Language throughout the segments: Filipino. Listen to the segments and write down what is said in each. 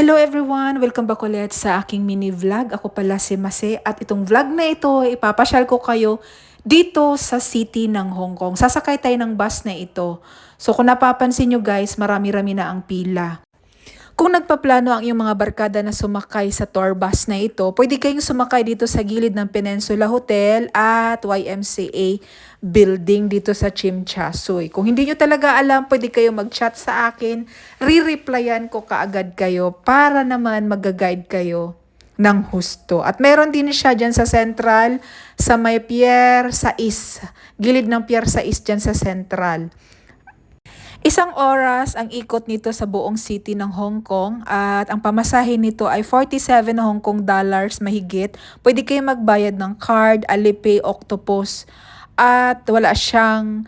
Hello everyone! Welcome back ulit sa aking mini vlog. Ako pala si Mase at itong vlog na ito, ipapasyal ko kayo dito sa city ng Hong Kong. Sasakay tayo ng bus na ito. So kung napapansin nyo guys, marami-rami na ang pila. Kung nagpaplano ang iyong mga barkada na sumakay sa tour bus na ito, pwede kayong sumakay dito sa gilid ng Peninsula Hotel at YMCA building dito sa Tsim Sha Tsui. Kung hindi nyo talaga alam, pwede kayong mag-chat sa akin. Re-replyan ko kaagad kayo para naman mag-guide kayo ng husto. At meron din siya dyan sa Central, sa may Pier 6, gilid ng Pier 6 dyan sa Central. Isang oras ang ikot nito sa buong city ng Hong Kong at ang pamasahe nito ay 47 Hong Kong dollars mahigit. Pwede kayo magbayad ng card, Alipay, Octopus at wala siyang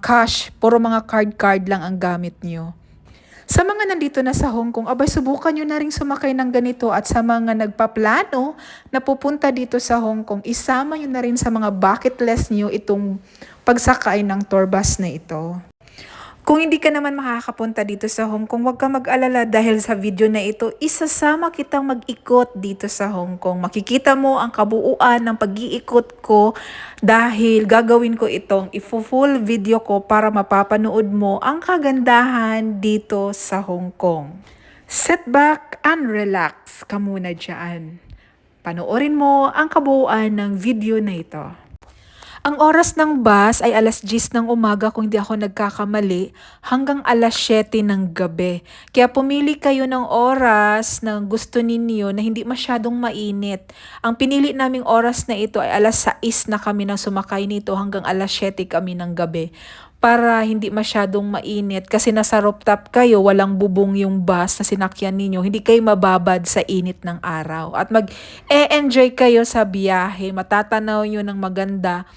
cash. Puro mga card lang ang gamit niyo. Sa mga nandito na sa Hong Kong, abay subukan nyo na rin sumakay ng ganito at sa mga nagpaplano na pupunta dito sa Hong Kong, isama nyo na rin sa mga bucket list nyo itong pagsakay ng tour bus na ito. Kung hindi ka naman makakapunta dito sa Hong Kong, huwag ka mag-alala dahil sa video na ito, isasama kitang mag-ikot dito sa Hong Kong. Makikita mo ang kabuuan ng pag-iikot ko dahil gagawin ko itong i-full video ko para mapapanood mo ang kagandahan dito sa Hong Kong. Sit back and relax ka muna dyan. Panoorin mo ang kabuuan ng video na ito. Ang oras ng bus ay alas 10 ng umaga kung hindi ako nagkakamali hanggang alas 7 ng gabi. Kaya pumili kayo ng oras na gusto ninyo na hindi masyadong mainit. Ang pinili naming oras na ito ay alas 6 na kami nang sumakay nito hanggang alas 7 kami ng gabi. Para hindi masyadong mainit kasi nasa rooftop kayo, walang bubong yung bus na sinakyan ninyo, hindi kayo mababad sa init ng araw. At mag-enjoy kayo sa biyahe, matatanaw nyo ng maganda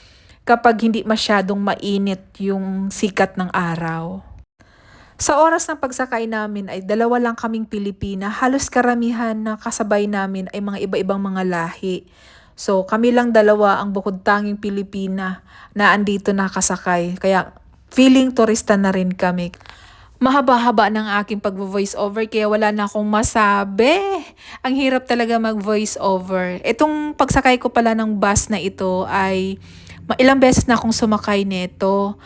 kapag hindi masyadong mainit yung sikat ng araw. Sa oras ng pagsakay namin ay 2 lang kaming Pilipina, halos karamihan na kasabay namin ay mga iba-ibang mga lahi. So kami lang 2 ang bukod tanging Pilipina na andito nakasakay, kaya feeling turista na rin kami. Mahaba-haba ng aking pag-voice over kaya wala na akong masabi. Ang hirap talaga mag-voice over. Itong pagsakay ko pala ng bus na ito ay ilang beses na akong sumakay nito.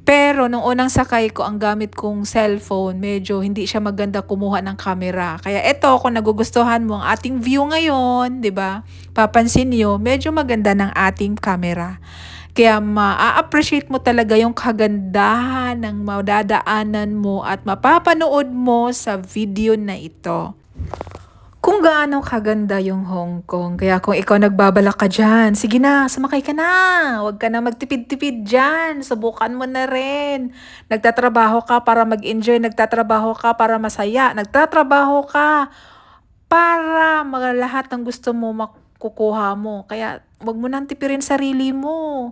Pero nung unang sakay ko, ang gamit kong cellphone, medyo hindi siya maganda kumuha ng camera. Kaya ito, kung nagugustuhan mo ang ating view ngayon, 'di ba? Papansin niyo, medyo maganda ng ating camera. Kaya ma-appreciate mo talaga yung kagandahan ng madadaanan mo at mapapanood mo sa video na ito. Kung gaano kaganda yung Hong Kong. Kaya kung ikaw nagbabalak ka dyan, sige na, sumakay ka na. Huwag ka na magtipid-tipid dyan. Subukan mo na rin. Nagtatrabaho ka para mag-enjoy. Nagtatrabaho ka para masaya. Nagtatrabaho ka para lahat ng gusto mo makukuha mo. Kaya huwag mo nang tipirin sarili mo.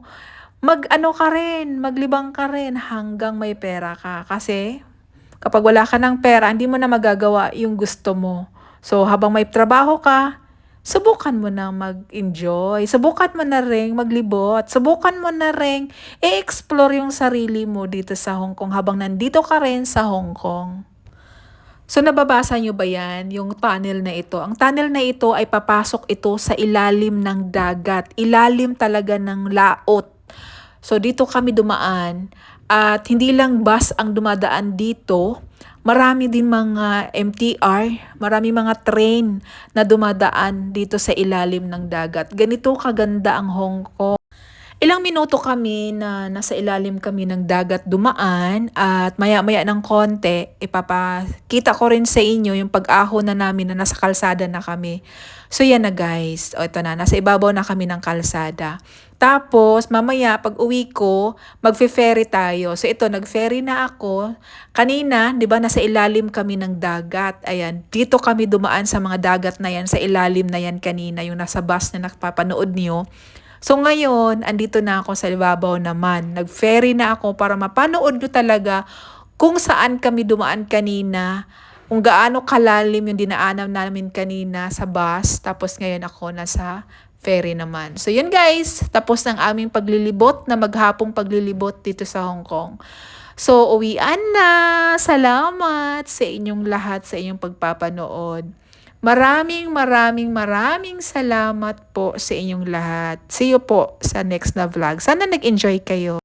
Mag-ano ka rin, maglibang ka rin hanggang may pera ka. Kasi kapag wala ka ng pera, hindi mo na magagawa yung gusto mo. So, habang may trabaho ka, subukan mo na mag-enjoy. Subukan mo na rin maglibot. Subukan mo na rin i-explore yung sarili mo dito sa Hong Kong habang nandito ka rin sa Hong Kong. So, nababasa nyo ba yan, yung tunnel na ito? Ang tunnel na ito ay papasok ito sa ilalim ng dagat. Ilalim talaga ng laot. So, dito kami dumaan. At hindi lang bus ang dumadaan dito. Marami din mga MTR, marami mga train na dumadaan dito sa ilalim ng dagat. Ganito kaganda ang Hong Kong. Ilang minuto kami na nasa ilalim kami ng dagat dumaan at maya-maya ng konti, ipapakita ko rin sa inyo yung pag-ahon na namin na nasa kalsada na kami. So yan na guys, ito na, nasa ibabaw na kami ng kalsada. Tapos mamaya pag uwi ko, magfe-ferry tayo. So ito, nag-ferry na ako. Kanina, 'di ba, nasa ilalim kami ng dagat. Ayan, dito kami dumaan sa mga dagat na yan, sa ilalim na yan kanina, yung nasa bus na nakapapanood niyo. So ngayon, andito na ako sa ibabaw naman. Nag-ferry na ako para mapanood nyo talaga kung saan kami dumaan kanina, kung gaano kalalim yung dinaanan namin kanina sa bus. Tapos ngayon ako nasa ferry naman. So yun guys, tapos ng aming paglilibot na maghapong paglilibot dito sa Hong Kong. So, uwian na. Salamat sa inyong lahat, sa inyong pagpapanood. Maraming maraming maraming salamat po sa inyong lahat. See you po sa next na vlog. Sana nag-enjoy kayo.